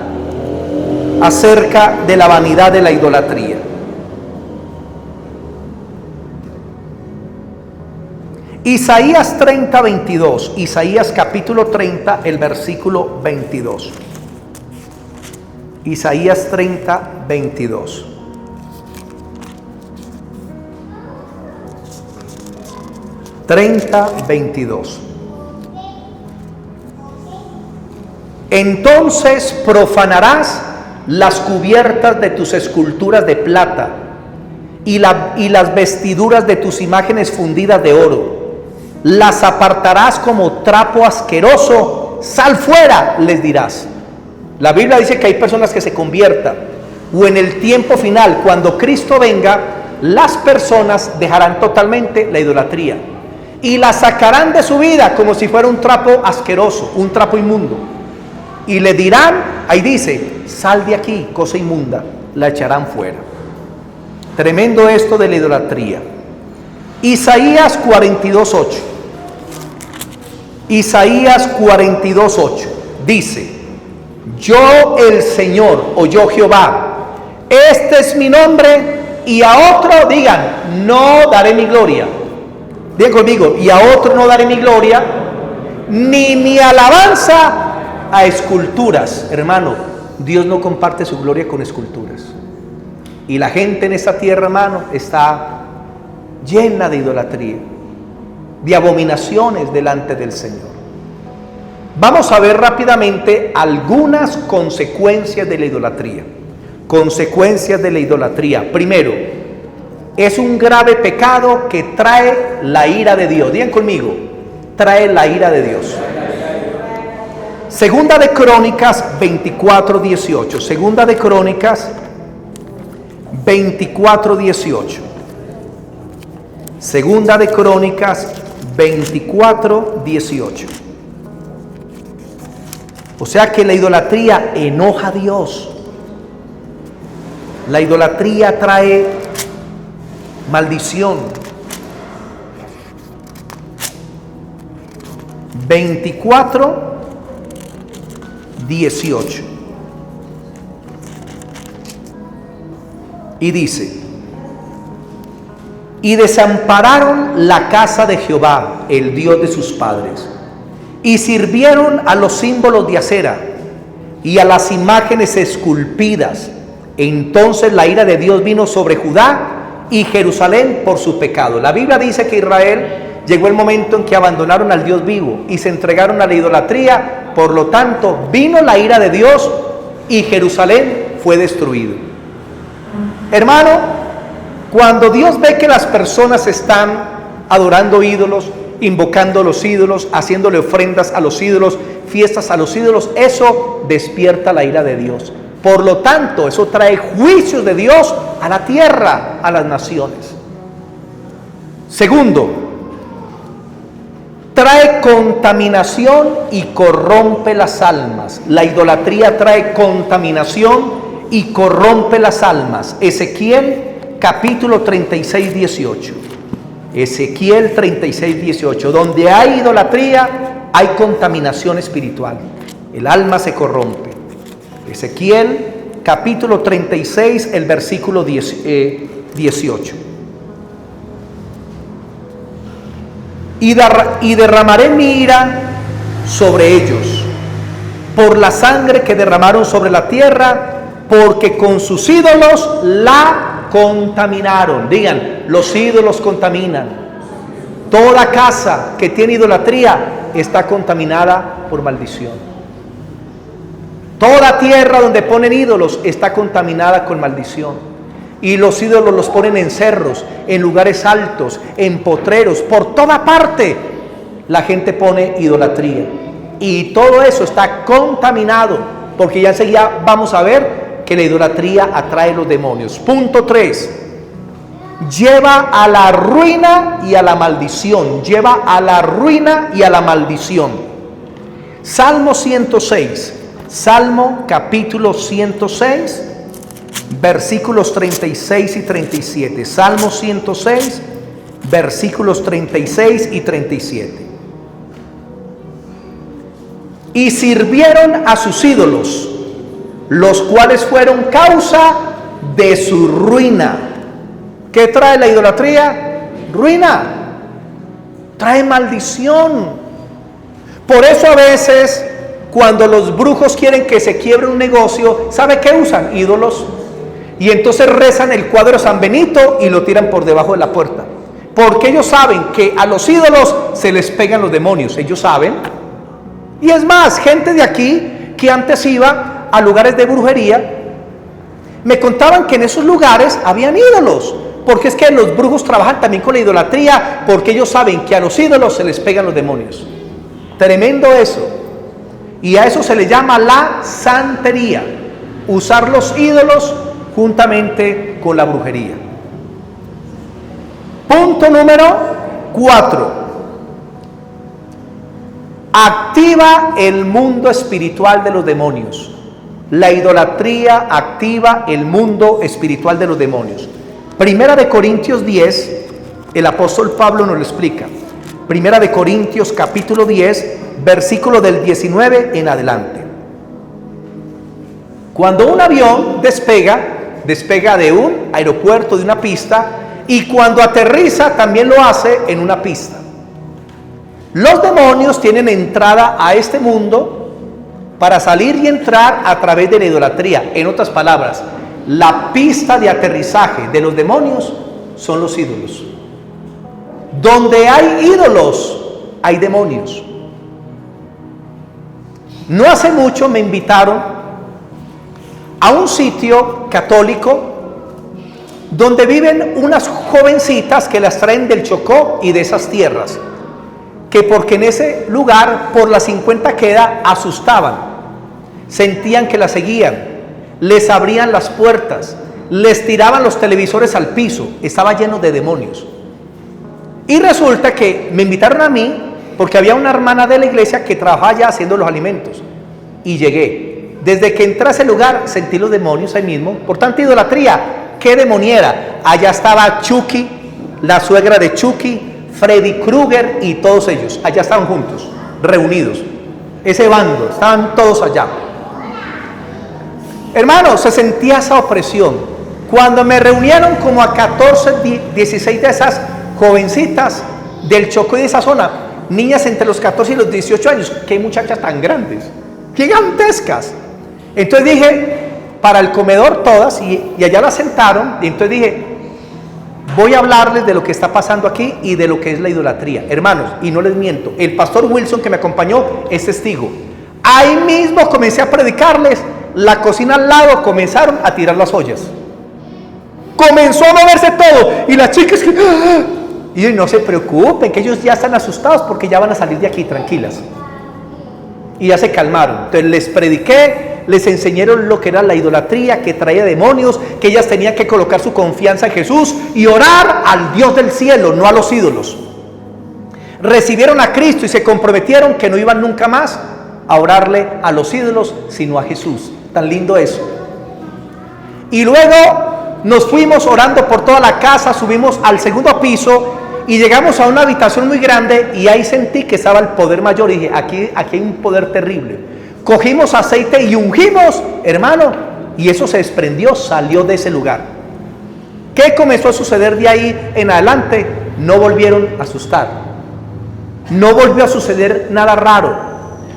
[SPEAKER 1] acerca de la vanidad de la idolatría. Isaías 30, 22. Isaías capítulo 30, el versículo 22. Isaías 30, 22. Entonces profanarás las cubiertas de tus esculturas de plata y las vestiduras de tus imágenes fundidas de oro. Las apartarás como trapo asqueroso. Sal fuera, les dirás. La Biblia dice que hay personas que se conviertan, o en el tiempo final, cuando Cristo venga, las personas dejarán totalmente la idolatría y la sacarán de su vida como si fuera un trapo asqueroso, un trapo inmundo, y le dirán, ahí dice, sal de aquí, cosa inmunda, la echarán fuera. Tremendo esto de la idolatría. Isaías 42:8. Isaías 42:8 dice: yo el Señor, o yo Jehová, este es mi nombre, y a otro, digan, no daré mi gloria. Digan conmigo, y a otro no daré mi gloria, ni mi alabanza a esculturas. Hermano, Dios no comparte su gloria con esculturas. Y la gente en esta tierra, hermano, está llena de idolatría, de abominaciones delante del Señor. Vamos a ver rápidamente algunas consecuencias de la idolatría. Consecuencias de la idolatría. Primero, es un grave pecado que trae la ira de Dios. Digan conmigo, trae la ira de Dios. Segunda de Crónicas 24:18. Segunda de Crónicas 24:18. Segunda de Crónicas 24:18. O sea que la idolatría enoja a Dios. La idolatría trae maldición. 24, 18. Y dice: y desampararon la casa de Jehová, el Dios de sus padres, y sirvieron a los símbolos de acera y a las imágenes esculpidas. Entonces la ira de Dios vino sobre Judá y Jerusalén por su pecado. La Biblia dice que Israel llegó el momento en que abandonaron al Dios vivo y se entregaron a la idolatría. Por lo tanto, vino la ira de Dios y Jerusalén fue destruido. Hermano, cuando Dios ve que las personas están adorando ídolos, invocando a los ídolos, haciéndole ofrendas a los ídolos, fiestas a los ídolos, eso despierta la ira de Dios. Por lo tanto, eso trae juicios de Dios a la tierra, a las naciones. Segundo, trae contaminación y corrompe las almas. La idolatría trae contaminación y corrompe las almas. Ezequiel capítulo 36, 18. Ezequiel 36, 18. Donde hay idolatría, hay contaminación espiritual. El alma se corrompe. Ezequiel capítulo 36, el versículo 18. Y derramaré mi ira sobre ellos por la sangre que derramaron sobre la tierra, porque con sus ídolos la contaminaron. Digan, los ídolos contaminan. Toda casa que tiene idolatría está contaminada por maldición. Toda tierra donde ponen ídolos está contaminada con maldición. Y los ídolos los ponen en cerros, en lugares altos, en potreros, por toda parte la gente pone idolatría. Y todo eso está contaminado, porque ya enseguida vamos a ver que la idolatría atrae los demonios. Punto 3. Lleva a la ruina y a la maldición. Lleva a la ruina y a la maldición. Salmo 106. Salmo capítulo 106, versículos 36 y 37. Salmo 106, versículos 36 y 37. Y sirvieron a sus ídolos, los cuales fueron causa de su ruina. ¿Qué trae la idolatría? Ruina. Trae maldición. Por eso a veces, cuando los brujos quieren que se quiebre un negocio, ¿sabe qué usan? Ídolos. Y entonces rezan el cuadro de San Benito y lo tiran por debajo de la puerta. Porque ellos saben que a los ídolos se les pegan los demonios. Ellos saben. Y es más, gente de aquí que antes iba a lugares de brujería, me contaban que en esos lugares habían ídolos. Porque es que los brujos trabajan también con la idolatría, porque ellos saben que a los ídolos se les pegan los demonios. Tremendo eso. Y a eso se le llama la santería, usar los ídolos juntamente con la brujería. Punto número 4. Activa el mundo espiritual de los demonios. La idolatría activa el mundo espiritual de los demonios. Primera de Corintios 10, el apóstol Pablo nos lo explica. Primera de Corintios capítulo 10, versículo del 19 en adelante. Cuando un avión despega de un aeropuerto, de una pista, y cuando aterriza también lo hace en una pista. Los demonios tienen entrada a este mundo para salir y entrar a través de la idolatría. En otras palabras, la pista de aterrizaje de los demonios son los ídolos. Donde hay ídolos, hay demonios. No hace mucho me invitaron a un sitio católico donde viven unas jovencitas que las traen del Chocó y de esas tierras, que porque en ese lugar por la 50 queda asustaban, sentían que las seguían, les abrían las puertas, les tiraban los televisores al piso, estaba lleno de demonios. Y resulta que me invitaron a mí porque había una hermana de la iglesia que trabajaba allá haciendo los alimentos. Y llegué. Desde que entré a ese lugar sentí los demonios ahí mismo. Por tanta idolatría, qué demoniera. Allá estaba Chucky, la suegra de Chucky, Freddy Krueger y todos ellos. Allá estaban juntos. reunidos. Ese bando, estaban todos allá. Hermanos, se sentía esa opresión. Cuando me reunieron como a 14, 16 de esas jovencitas del Chocó y de esa zona, niñas entre los 14 y los 18 años, qué muchachas tan grandes, gigantescas. Entonces dije, para el comedor todas, y allá las sentaron, y entonces dije, voy a hablarles de lo que está pasando aquí y de lo que es la idolatría. Hermanos, y no les miento, el pastor Wilson que me acompañó es testigo. Ahí mismo comencé a predicarles, la cocina al lado comenzaron a tirar las ollas. Comenzó a moverse todo, y las chicas que... Y no se preocupen, que ellos ya están asustados porque ya van a salir de aquí tranquilas. Y ya se calmaron. Entonces les prediqué, les enseñaron lo que era la idolatría, que traía demonios, que ellas tenían que colocar su confianza en Jesús y orar al Dios del cielo, no a los ídolos. Recibieron a Cristo y se comprometieron que no iban nunca más a orarle a los ídolos, sino a Jesús. Tan lindo eso. Y luego nos fuimos orando por toda la casa, subimos al segundo piso y llegamos a una habitación muy grande, y ahí sentí que estaba el poder mayor y dije, aquí hay un poder terrible. Cogimos aceite y ungimos, hermano, y eso se desprendió, salió de ese lugar. ¿Qué comenzó a suceder de ahí en adelante? No volvieron a asustar, no volvió a suceder nada raro.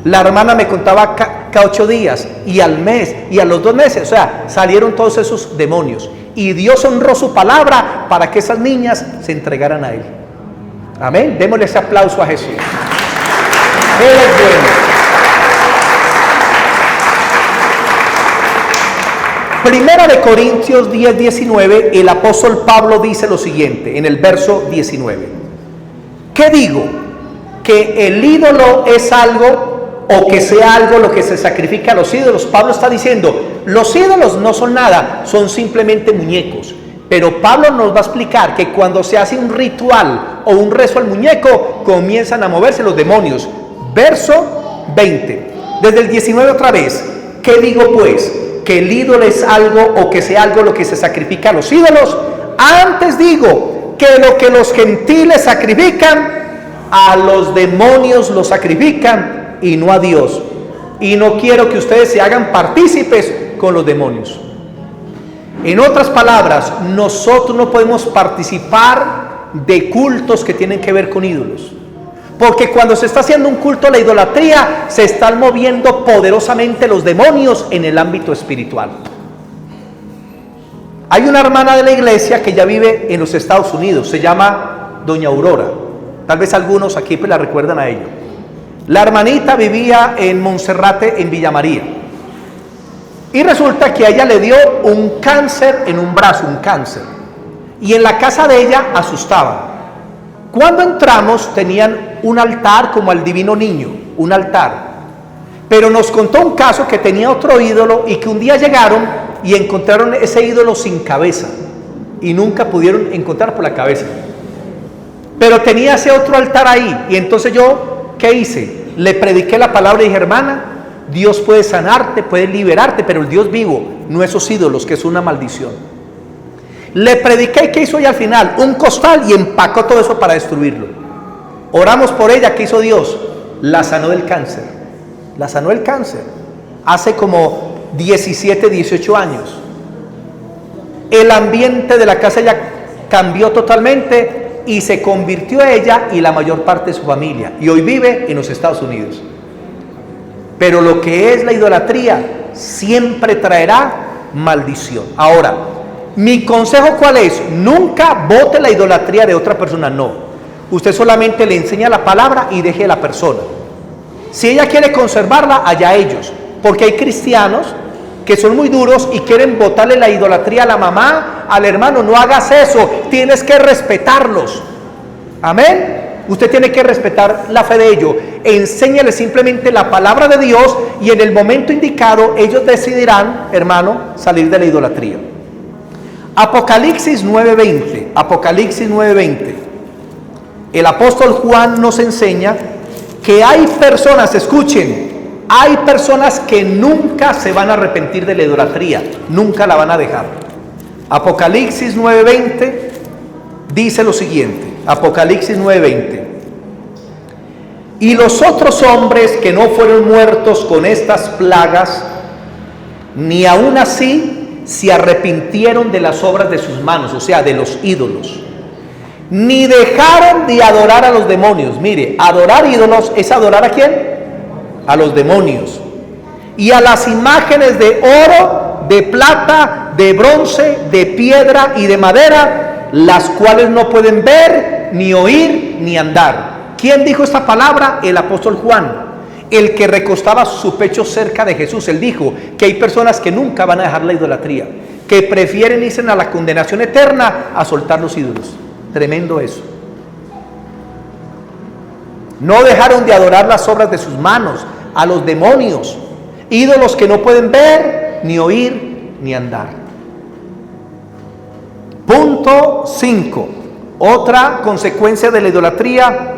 [SPEAKER 1] La hermana me contaba cada 8 días, y al mes, y a los 2 meses, o sea, salieron todos esos demonios. Y Dios honró su palabra para que esas niñas se entregaran a Él. Amén. Démosle ese aplauso a Jesús. Él es bueno. Primera de Corintios 10, 19, el apóstol Pablo dice lo siguiente, en el verso 19. ¿Qué digo? ¿Que el ídolo es algo, o que sea algo lo que se sacrifica a los ídolos? Pablo está diciendo, los ídolos no son nada, son simplemente muñecos. Pero Pablo nos va a explicar que cuando se hace un ritual o un rezo al muñeco, comienzan a moverse los demonios. Verso 20, desde el 19 otra vez. ¿Qué digo pues? ¿Que el ídolo es algo, o que sea algo lo que se sacrifica a los ídolos? Antes digo que lo que los gentiles sacrifican, a los demonios lo sacrifican, y no a Dios. Y no quiero que ustedes se hagan partícipes con los demonios. En otras palabras, nosotros no podemos participar de cultos que tienen que ver con ídolos, porque cuando se está haciendo un culto a la idolatría, se están moviendo poderosamente los demonios en el ámbito espiritual. Hay una hermana de la iglesia que ya vive en los Estados Unidos, se llama Doña Aurora. Tal vez algunos aquí la recuerdan a ella. La hermanita vivía en Monserrate, en Villa María, y resulta que a ella le dio un cáncer en un brazo, un cáncer, y en la casa de ella asustaban. Cuando entramos tenían un altar como al Divino Niño, un altar, pero nos contó un caso que tenía otro ídolo, y que un día llegaron y encontraron ese ídolo sin cabeza, y nunca pudieron encontrar por la cabeza, pero tenía ese otro altar ahí. Y entonces yo, ¿qué hice? Le prediqué la palabra y dije, hermana, Dios puede sanarte, puede liberarte, pero el Dios vivo, no esos ídolos, que es una maldición. Le prediqué, ¿qué hizo ella al final? Un costal, y empacó todo eso para destruirlo. Oramos por ella, ¿qué hizo Dios? La sanó del cáncer. La sanó del cáncer. Hace como 17, 18 años. El ambiente de la casa ya cambió totalmente, y se convirtió ella y la mayor parte de su familia, y hoy vive en los Estados Unidos. Pero lo que es la idolatría siempre traerá maldición. Ahora, mi consejo, ¿cuál es? Nunca vote la idolatría de otra persona, no. Usted solamente le enseña la palabra y deje a la persona. Si ella quiere conservarla, allá ellos, porque hay cristianos que son muy duros y quieren botarle la idolatría a la mamá, al hermano. No hagas eso, tienes que respetarlos. Amén. Usted tiene que respetar la fe de ellos. Enséñale simplemente la palabra de Dios, y en el momento indicado ellos decidirán, hermano, salir de la idolatría. Apocalipsis 9:20. Apocalipsis 9:20. El apóstol Juan nos enseña que hay personas, escuchen, hay personas que nunca se van a arrepentir de la idolatría, nunca la van a dejar. Apocalipsis 9:20 dice lo siguiente. Apocalipsis 9:20. Y los otros hombres que no fueron muertos con estas plagas, ni aun así se arrepintieron de las obras de sus manos, o sea, de los ídolos, ni dejaron de adorar a los demonios. Mire, adorar ídolos es adorar ¿a quién? A los demonios. Y a las imágenes de oro, de plata, de bronce, de piedra y de madera, las cuales no pueden ver, ni oír, ni andar. ¿Quién dijo esta palabra? El apóstol Juan, el que recostaba su pecho cerca de Jesús. Él dijo que hay personas que nunca van a dejar la idolatría, que prefieren irse a la condenación eterna a soltar los ídolos. Tremendo eso. No dejaron de adorar las obras de sus manos, a los demonios, ídolos que no pueden ver, ni oír, ni andar. Punto 5. Otra consecuencia de la idolatría: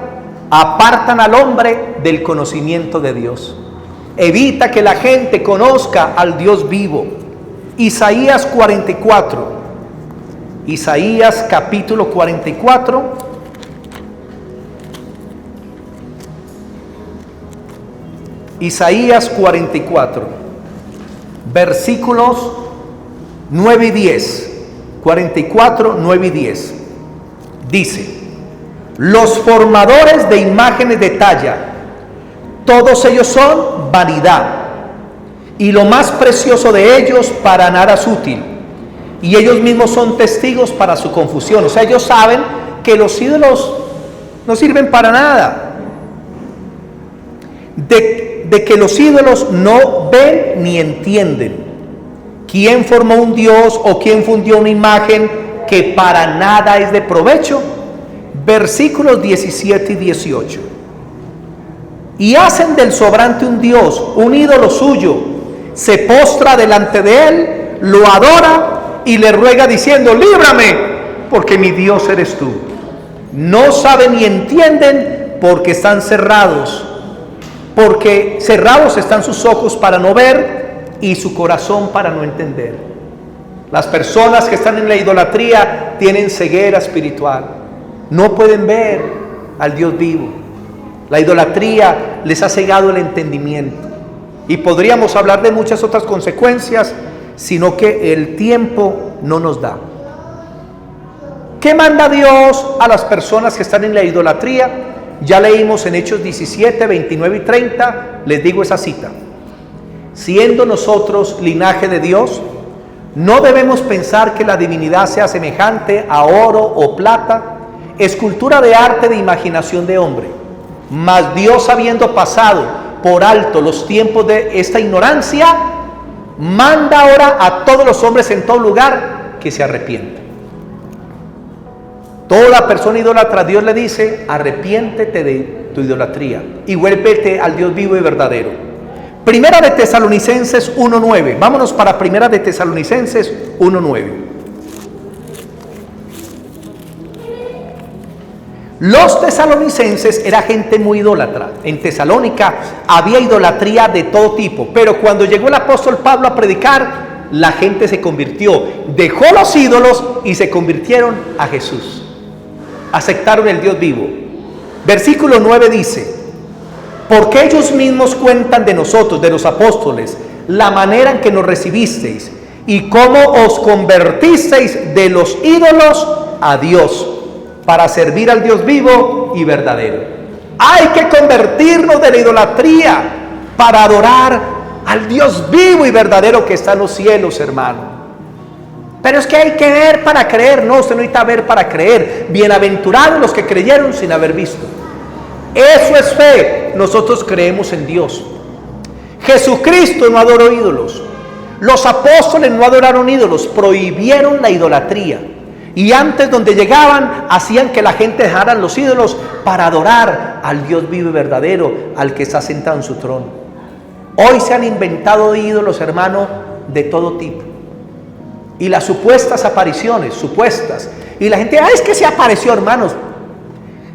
[SPEAKER 1] apartan al hombre del conocimiento de Dios. Evita que la gente conozca al Dios vivo. Isaías 44. Isaías capítulo 44. Isaías 44, versículos 9 y 10. 44, 9 y 10. Dice: los formadores de imágenes de talla, todos ellos son vanidad, y lo más precioso de ellos para nada es útil, y ellos mismos son testigos para su confusión. O sea, ellos saben que los ídolos no sirven para nada, de que los ídolos no ven ni entienden. ¿Quién formó un dios o quién fundió una imagen que para nada es de provecho? Versículos 17 y 18. Y hacen del sobrante un dios, un ídolo suyo, se postra delante de él, lo adora y le ruega diciendo: líbrame, porque mi Dios eres tú. No saben ni entienden, porque están cerrados, porque cerrados están sus ojos para no ver y su corazón para no entender. Las personas que están en la idolatría tienen ceguera espiritual, no pueden ver al Dios vivo. La idolatría les ha cegado el entendimiento, y podríamos hablar de muchas otras consecuencias, sino que el tiempo no nos da. ¿Qué manda Dios a las personas que están en la idolatría? Ya leímos en Hechos 17, 29 y 30, les digo esa cita: siendo nosotros linaje de Dios, no debemos pensar que la divinidad sea semejante a oro o plata, escultura de arte de imaginación de hombre. Mas Dios, habiendo pasado por alto los tiempos de esta ignorancia, manda ahora a todos los hombres en todo lugar que se arrepientan. Toda persona idólatra, Dios le dice: arrepiéntete de tu idolatría y vuélvete al Dios vivo y verdadero. Primera de Tesalonicenses 1:9. Vámonos para Primera de Tesalonicenses 1:9. Los tesalonicenses era gente muy idólatra. En Tesalónica había idolatría de todo tipo, pero cuando llegó el apóstol Pablo a predicar, la gente se convirtió, dejó los ídolos y se convirtieron a Jesús. Aceptaron el Dios vivo. Versículo 9 dice: porque ellos mismos cuentan de nosotros, de los apóstoles, la manera en que nos recibisteis y cómo os convertisteis de los ídolos a Dios, para servir al Dios vivo y verdadero. Hay que convertirnos de la idolatría para adorar al Dios vivo y verdadero que está en los cielos, hermano. Pero es que hay que ver para creer. No, usted no necesita ver para creer. Bienaventurados los que creyeron sin haber visto. Eso es fe. Nosotros creemos en Dios. Jesucristo no adoró ídolos. Los apóstoles no adoraron ídolos, prohibieron la idolatría. Y antes, donde llegaban, hacían que la gente dejara los ídolos para adorar al Dios vivo y verdadero, al que está sentado en su trono. Hoy se han inventado ídolos, hermano, de todo tipo. Y las supuestas apariciones, supuestas. Y la gente, es que se apareció, hermanos.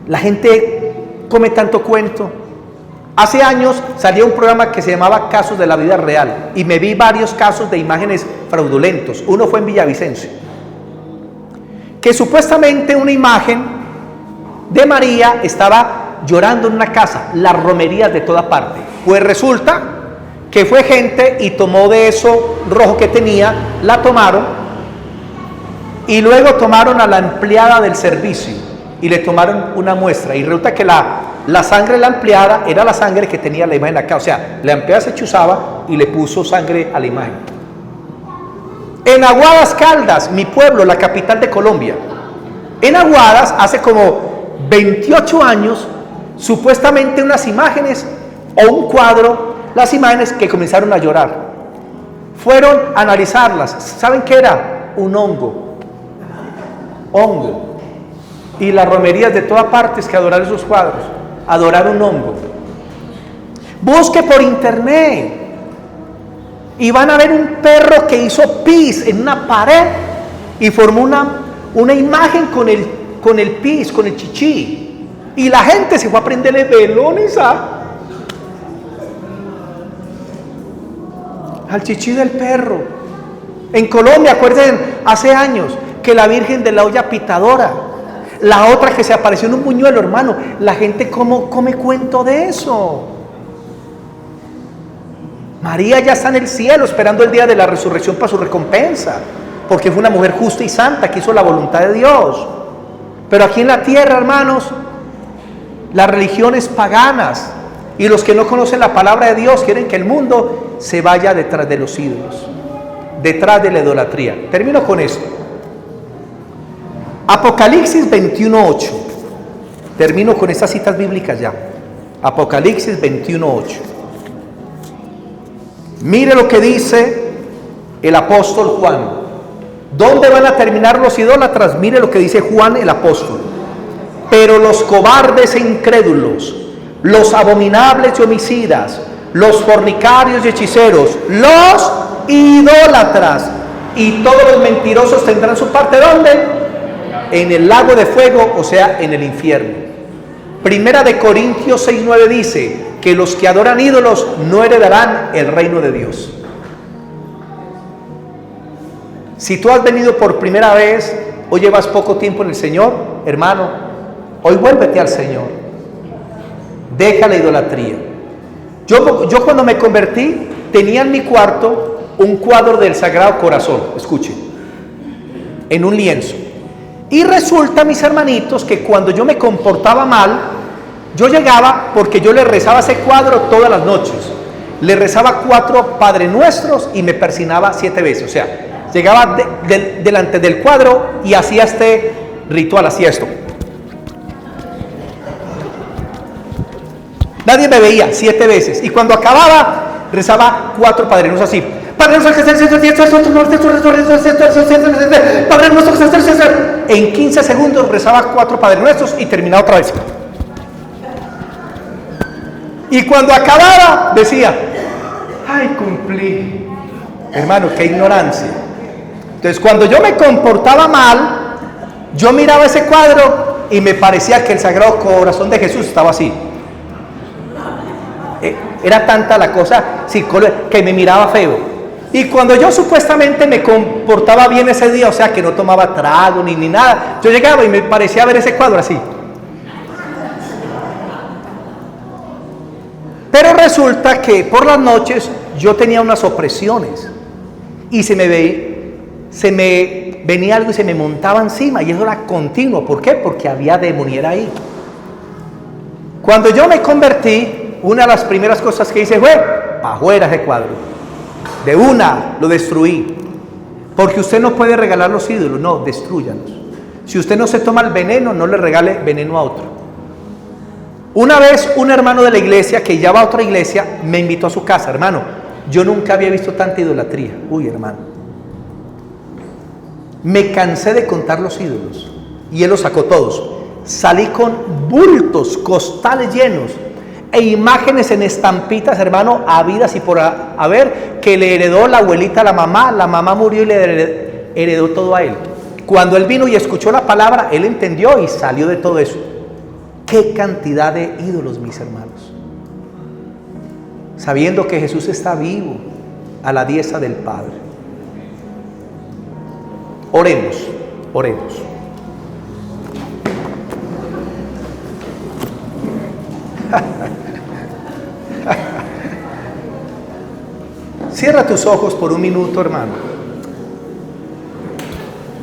[SPEAKER 1] La gente come tanto cuento. Hace años salía un programa que se llamaba Casos de la Vida Real. Y me vi varios casos de imágenes fraudulentos. Uno fue en Villavicencio, que supuestamente una imagen de María estaba llorando en una casa, las romerías de toda parte. Pues resulta que fue gente y tomó de eso rojo que tenía, la tomaron y luego tomaron a la empleada del servicio y le tomaron una muestra y resulta que la sangre de la empleada era la sangre que tenía la imagen acá. O sea, la empleada se chuzaba y le puso sangre a la imagen. En Aguadas Caldas, mi pueblo, la capital de Colombia, en Aguadas hace como 28 años, supuestamente unas imágenes o un cuadro, las imágenes que comenzaron a llorar. Fueron a analizarlas. ¿Saben qué era? Un hongo. Hongo. Y las romerías de todas partes que adorar esos cuadros, adorar un hongo. Busque por internet y van a ver un perro que hizo pis en una pared y formó una imagen con el pis, con el chichi. Y la gente se fue a prenderle velones al chichi del perro. En Colombia, acuérdense, hace años, que la Virgen de la olla pitadora, la otra que se apareció en un buñuelo, hermano, la gente ¿cómo come cuento de eso? María ya está en el cielo esperando el día de la resurrección para su recompensa, porque fue una mujer justa y santa que hizo la voluntad de Dios. Pero aquí en la tierra, hermanos, las religiones paganas y los que no conocen la palabra de Dios quieren que el mundo se vaya detrás de los ídolos, detrás de la idolatría. Termino con esto. Apocalipsis 21:8. Termino con estas citas bíblicas ya. Apocalipsis 21:8. Mire lo que dice el apóstol Juan. ¿Dónde van a terminar los idólatras? Mire lo que dice Juan el apóstol. Pero los cobardes e incrédulos, los abominables y homicidas, los fornicarios y hechiceros, los idólatras y todos los mentirosos tendrán su parte, ¿dónde? En el lago de fuego, o sea, en el infierno. Primera de Corintios 6:9 dice que los que adoran ídolos no heredarán el reino de Dios. Si tú has venido por primera vez o llevas poco tiempo en el Señor, hermano, hoy vuélvete al Señor. Deja la idolatría. Yo cuando me convertí tenía en mi cuarto un cuadro del Sagrado Corazón, escuchen, en un lienzo. Y resulta, mis hermanitos, que cuando yo me comportaba mal, yo llegaba, porque yo le rezaba ese cuadro todas las noches. Le rezaba 4 Padre Nuestros y me persinaba 7 veces. O sea, llegaba delante del cuadro y hacía este ritual, hacía esto. Nadie me veía 7 veces. Y cuando acababa, rezaba 4 Padre Nuestros así. Padre nuestro que estás en el cielo, Padre nuestro que estás en el cielo. En 15 segundos rezaba 4 Padre Nuestros y terminaba otra vez. Y cuando acababa, decía, ay, cumplí. Hermano, qué ignorancia. Entonces, cuando yo me comportaba mal, yo miraba ese cuadro y me parecía que el Sagrado Corazón de Jesús estaba así. Era tanta la cosa que me miraba feo. Y cuando yo supuestamente me comportaba bien ese día, o sea, que no tomaba trago ni nada, yo llegaba y me parecía ver ese cuadro así. Pero resulta que por las noches yo tenía unas opresiones y se me venía algo y se me montaba encima, y eso era continuo. ¿Por qué? Porque había demoniera ahí. Cuando yo me convertí, una de las primeras cosas que hice fue para afuera ese cuadro. De una lo destruí. Porque usted no puede regalar los ídolos, no, destrúyalos. Si usted no se toma el veneno, no le regale veneno a otro. Una vez un hermano de la iglesia que ya va a otra iglesia me invitó a su casa. Hermano, yo nunca había visto tanta idolatría. Uy, hermano, me cansé de contar los ídolos y él los sacó todos. Salí con bultos, costales llenos e imágenes en estampitas, hermano, habidas y por haber, que le heredó la abuelita a la mamá murió y le heredó todo a él. Cuando él vino y escuchó la palabra, él entendió y salió de todo eso. Qué cantidad de ídolos, mis hermanos. Sabiendo que Jesús está vivo a la diestra del Padre. Oremos, oremos. Cierra tus ojos por un minuto, hermano.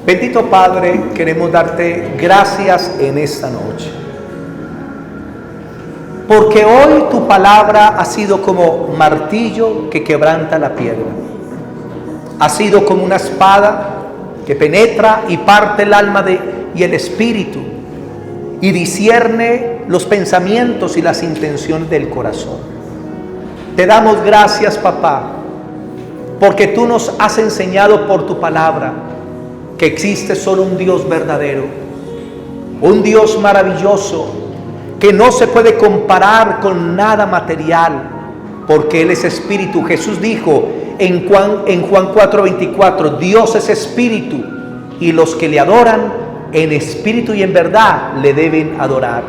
[SPEAKER 1] Bendito Padre, queremos darte gracias en esta noche. Porque hoy tu palabra ha sido como martillo que quebranta la piedra. Ha sido como una espada que penetra y parte el alma y el espíritu y discierne los pensamientos y las intenciones del corazón. Te damos gracias, papá, porque tú nos has enseñado por tu palabra que existe solo un Dios verdadero, un Dios maravilloso que no se puede comparar con nada material, porque Él es espíritu. Jesús dijo en Juan 4:24, Dios es espíritu y los que le adoran en espíritu y en verdad le deben adorar.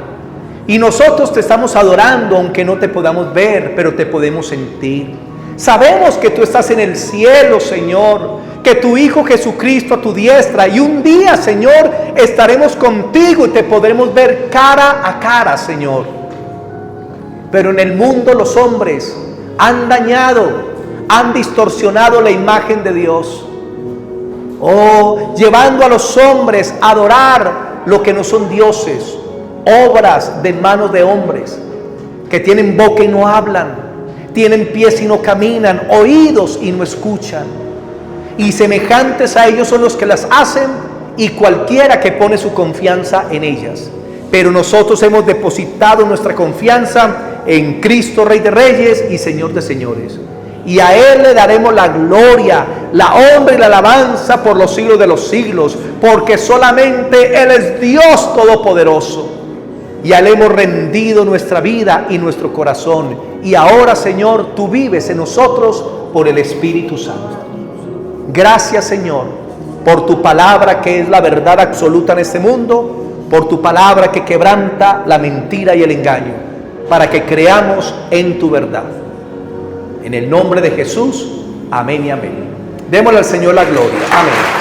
[SPEAKER 1] Y nosotros te estamos adorando aunque no te podamos ver, pero te podemos sentir. Sabemos que tú estás en el cielo, Señor, que tu Hijo Jesucristo a tu diestra, y un día, Señor, estaremos contigo y te podremos ver cara a cara, Señor. Pero en el mundo los hombres han dañado, han distorsionado la imagen de Dios, llevando a los hombres a adorar lo que no son dioses, obras de manos de hombres, que tienen boca y no hablan, tienen pies y no caminan, oídos y no escuchan. Y semejantes a ellos son los que las hacen y cualquiera que pone su confianza en ellas. Pero nosotros hemos depositado nuestra confianza en Cristo, Rey de Reyes y Señor de Señores. Y a Él le daremos la gloria, la honra y la alabanza por los siglos de los siglos, porque solamente Él es Dios Todopoderoso. Y a Él hemos rendido nuestra vida y nuestro corazón. Y ahora, Señor, tú vives en nosotros por el Espíritu Santo. Gracias, Señor, por tu palabra que es la verdad absoluta en este mundo, por tu palabra que quebranta la mentira y el engaño, para que creamos en tu verdad. En el nombre de Jesús, amén y amén. Démosle al Señor la gloria. Amén.